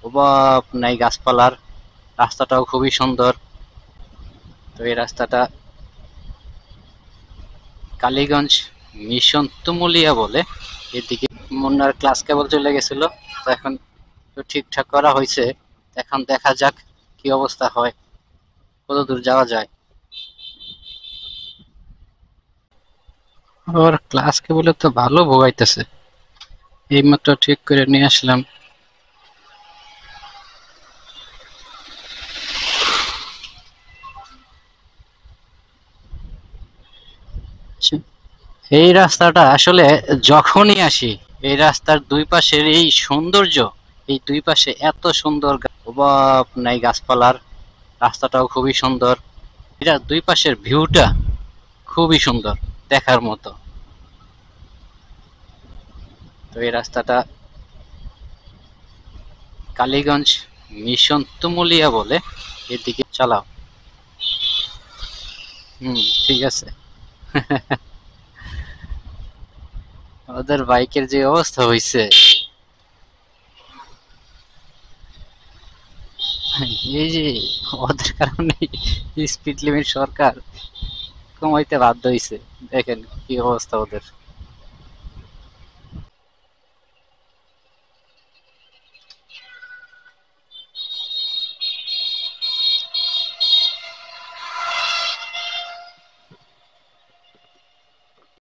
অভাব নাই গাছপালার। রাস্তাটাও খুবই সুন্দর। তো এই রাস্তাটা কালীগঞ্জ মিশন তুমুলিয়া বলে। এদিকে মুন্নার ক্লাস কেবল চলে গেছিল, তো এখন তো ঠিকঠাক করা হয়েছে। এখন দেখা যাক কি অবস্থা হয়, কত দূর যাওয়া যায়। ওর ক্লাস কেবলে তো ভালো ভোগাইতেছে, এইমাত্র ঠিক করে নিয়ে আসলাম। এই রাস্তাটা আসলে যখনই আসি, এই রাস্তার দুই পাশের এই সৌন্দর্য, এই দুই পাশে এত সুন্দর অভাব নাই গাছপালার। রাস্তাটাও খুবই সুন্দর। এটা দুই পাশের ভিউটা খুবই সুন্দর, দেখার মতো। তো এই রাস্তাটা কালীগঞ্জ মিশন তুমুলিয়া বলে। এদিকে চালাও। হুম, ঠিক আছে। ওদের বাইকের যে অবস্থা হয়েছে, এই যে ওদের কারণে স্পিড লিমিট সরকার কমাইতে বাধ্য হয়েছে। দেখেন কি অবস্থা ওদের।